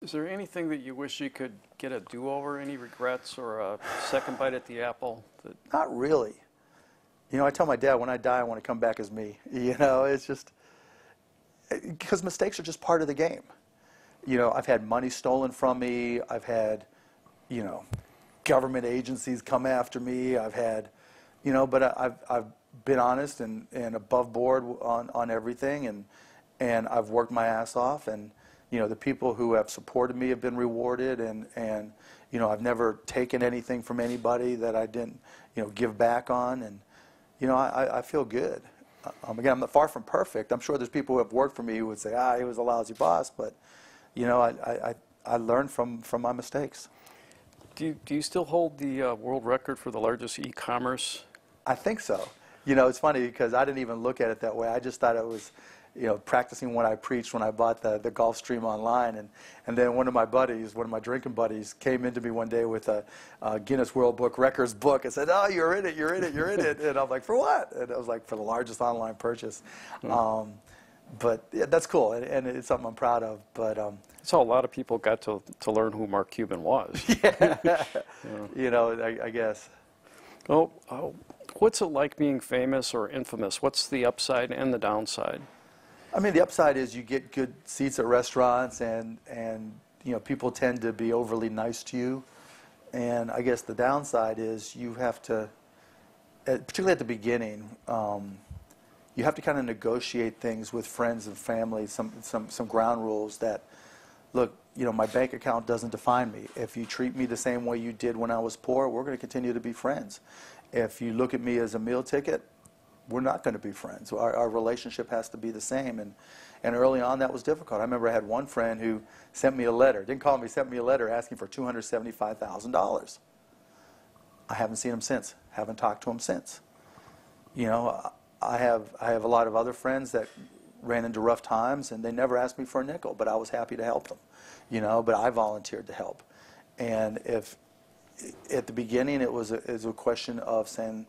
Is there anything that you wish you could get a do-over, any regrets or a second bite at the apple? Not really. You know, I tell my dad, when I die, I want to come back as me. You know, it's just, because mistakes are just part of the game. You know, I've had money stolen from me. I've had, you know, government agencies come after me. I've had, you know, but I've been honest and above board on everything, and I've worked my ass off, and, you know, the people who have supported me have been rewarded, and you know, I've never taken anything from anybody that I didn't, you know, give back on, and, you know, I feel good. Again, I'm far from perfect. I'm sure there's people who have worked for me who would say, he was a lousy boss, but, you know, I learned from my mistakes. Do you still hold the world record for the largest e-commerce? I think so. You know, it's funny because I didn't even look at it that way. I just thought it was, you know, practicing what I preached when I bought the Gulfstream online. And then one of my buddies, one of my drinking buddies, came into me one day with a Guinness World Book Records book and said, you're in it, you're in it, you're in it. And I'm like, for what? And I was like, for the largest online purchase. But yeah, that's cool, and it's something I'm proud of. But that's how a lot of people got to learn who Mark Cuban was. Yeah. You know, I guess. Oh, what's it like being famous or infamous? What's the upside and the downside? I mean, the upside is you get good seats at restaurants, and you know, people tend to be overly nice to you. And I guess the downside is you have to, particularly at the beginning, you have to kind of negotiate things with friends and family, some ground rules that, look, you know, my bank account doesn't define me. If you treat me the same way you did when I was poor, we're going to continue to be friends. If you look at me as a meal ticket, we're not going to be friends. Our relationship has to be the same. And early on, that was difficult. I remember I had one friend who sent me a letter, didn't call me, sent me a letter asking for $275,000. I haven't seen him since, haven't talked to him since. You know, I have a lot of other friends that ran into rough times, and they never asked me for a nickel, but I was happy to help them, you know, but I volunteered to help. And if at the beginning it was a question of saying,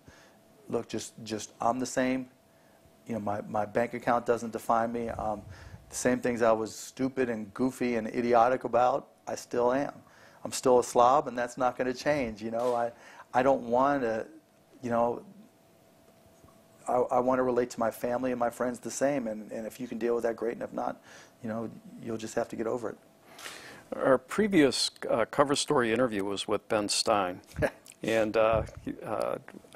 look, just I'm the same, you know, my bank account doesn't define me. The same things I was stupid and goofy and idiotic about, I still am. I'm still a slob, and that's not going to change, you know. I don't want to, you know, I want to relate to my family and my friends the same, and if you can deal with that, great, and if not, you know, you'll just have to get over it. Our previous cover story interview was with Ben Stein, and I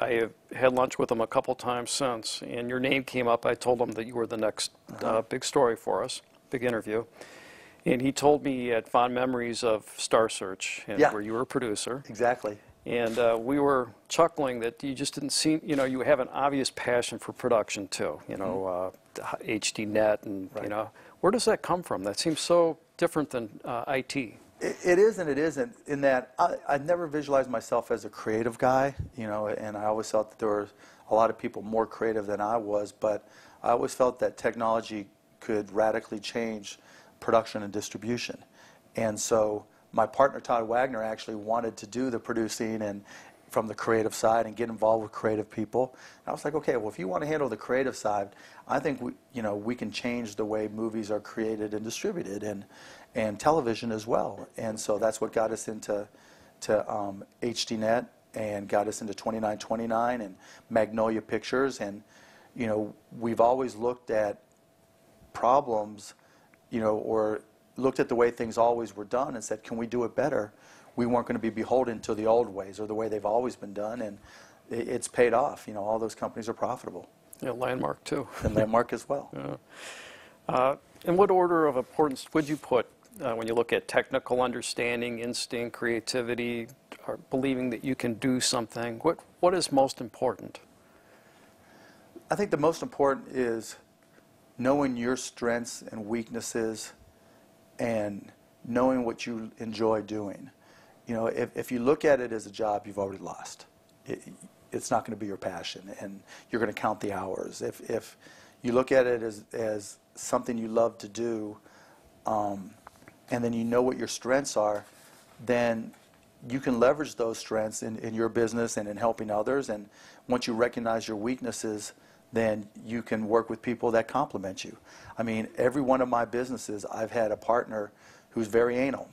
have had lunch with him a couple times since, and your name came up. I told him that you were the next big story for us, big interview, and he told me he had fond memories of Star Search, where you were a producer. Exactly. And we were chuckling that you just didn't seem, you know, you have an obvious passion for production too, you know, HD net, and, you know, where does that come from? That seems so different than IT. It is and it isn't, in that I never visualized myself as a creative guy, you know, and I always felt that there were a lot of people more creative than I was, but I always felt that technology could radically change production and distribution. And so my partner, Todd Wagner, actually wanted to do the producing and from the creative side and get involved with creative people. And I was like, okay, well, if you want to handle the creative side, I think we can change the way movies are created and distributed, and television as well. And so that's what got us into HDNet and got us into 2929 and Magnolia Pictures. And, you know, we've always looked at problems, you know, or looked at the way things always were done and said, can we do it better? We weren't going to be beholden to the old ways or the way they've always been done, and it's paid off. You know, all those companies are profitable. Yeah, Landmark too. And Landmark as well. Yeah. In what order of importance would you put when you look at technical understanding, instinct, creativity, or believing that you can do something? What is most important? I think the most important is knowing your strengths and weaknesses and knowing what you enjoy doing. You know, if you look at it as a job, you've already lost. It's not going to be your passion, and you're going to count the hours. If you look at it as something you love to do, and then you know what your strengths are, then you can leverage those strengths in your business and in helping others. And once you recognize your weaknesses, then you can work with people that complement you. I mean, every one of my businesses, I've had a partner who's very anal.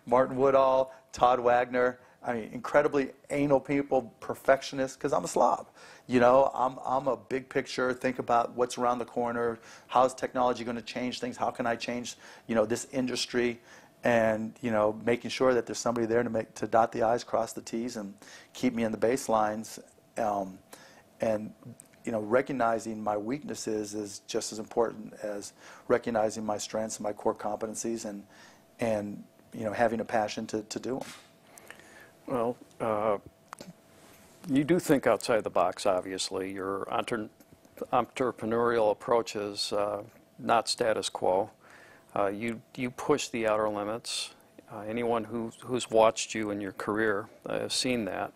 Martin Woodall, Todd Wagner, I mean, incredibly anal people, perfectionists, because I'm a slob. You know, I'm a big picture, think about what's around the corner, how's technology going to change things, how can I change, you know, this industry, and, you know, making sure that there's somebody there to dot the I's, cross the T's, and keep me in the baselines. And, you know, recognizing my weaknesses is just as important as recognizing my strengths and my core competencies, and you know, having a passion to do them. Well, you do think outside the box, obviously. Your entrepreneurial approach is not status quo. You push the outer limits. Anyone who's watched you in your career has seen that.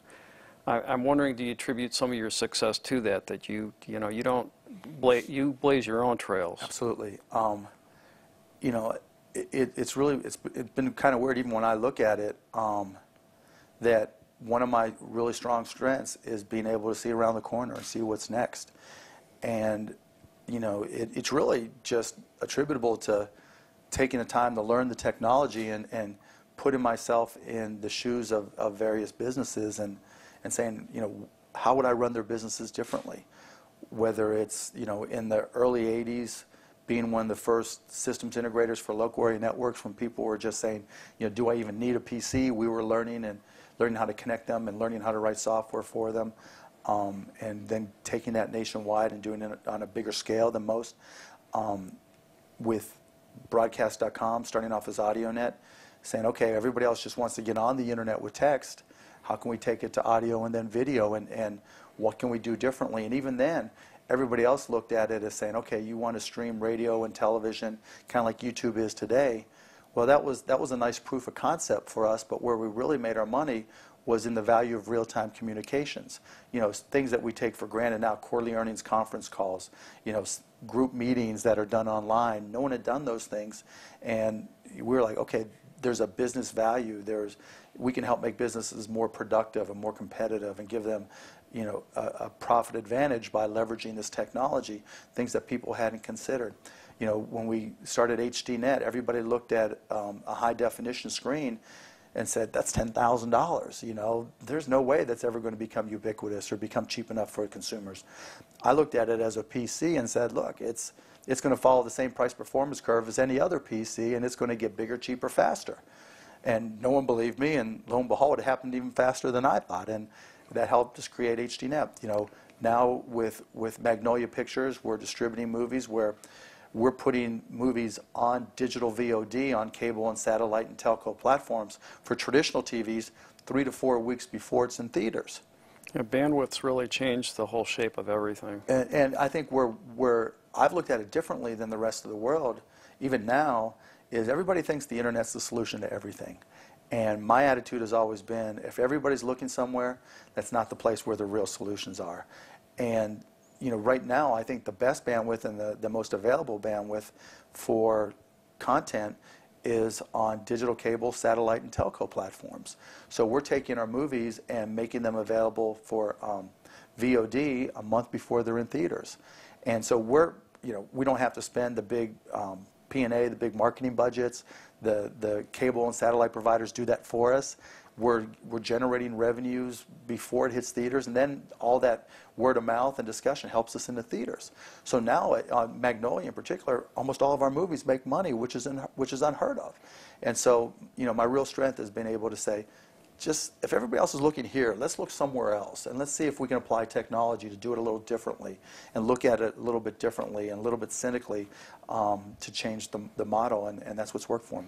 I'm wondering, do you attribute some of your success to that? That you know, you blaze your own trails. Absolutely. You know, it's been kind of weird, even when I look at it, that one of my really strong strengths is being able to see around the corner and see what's next. And you know, it's really just attributable to taking the time to learn the technology and putting myself in the shoes of various businesses and saying, you know, how would I run their businesses differently? Whether it's, you know, in the early 80s, being one of the first systems integrators for local area networks, when people were just saying, you know, do I even need a PC? We were learning how to connect them and learning how to write software for them, and then taking that nationwide and doing it on a bigger scale than most. With broadcast.com, starting off as AudioNet, saying, okay, everybody else just wants to get on the internet with text. How can we take it to audio and then video, and what can we do differently? And even then, everybody else looked at it as saying, okay, you want to stream radio and television, kind of like YouTube is today. Well, that was a nice proof of concept for us, but where we really made our money was in the value of real-time communications. You know, things that we take for granted now, quarterly earnings conference calls, you know, group meetings that are done online. No one had done those things, and we were like, okay, there's a business value. We can help make businesses more productive and more competitive and give them, you know, a profit advantage by leveraging this technology, things that people hadn't considered. You know, when we started HDNet, everybody looked at a high definition screen and said, that's $10,000. You know, there's no way that's ever going to become ubiquitous or become cheap enough for consumers. I looked at it as a PC and said, look, it's going to follow the same price performance curve as any other PC, and it's going to get bigger, cheaper, faster. And no one believed me, and lo and behold, it happened even faster than I thought, and that helped us create HDNet. You know, now with Magnolia Pictures, we're distributing movies where we're putting movies on digital VOD on cable and satellite and telco platforms for traditional TVs 3 to 4 weeks before it's in theaters. Yeah, bandwidth's really changed the whole shape of everything. And I think where I've looked at it differently than the rest of the world, even now, is everybody thinks the internet's the solution to everything. And my attitude has always been, if everybody's looking somewhere, that's not the place where the real solutions are. And you know, right now, I think the best bandwidth and the most available bandwidth for content is on digital cable, satellite, and telco platforms. So we're taking our movies and making them available for VOD a month before they're in theaters. And so we don't have to spend the big P&A, the big marketing budgets. The cable and satellite providers do that for us. We're generating revenues before it hits theaters, and then all that word of mouth and discussion helps us in the theaters. So now, on Magnolia in particular, almost all of our movies make money, which is unheard of. And so, you know, my real strength has been able to say, just if everybody else is looking here, let's look somewhere else, and let's see if we can apply technology to do it a little differently, and look at it a little bit differently and a little bit cynically to change the model, and that's what's worked for me.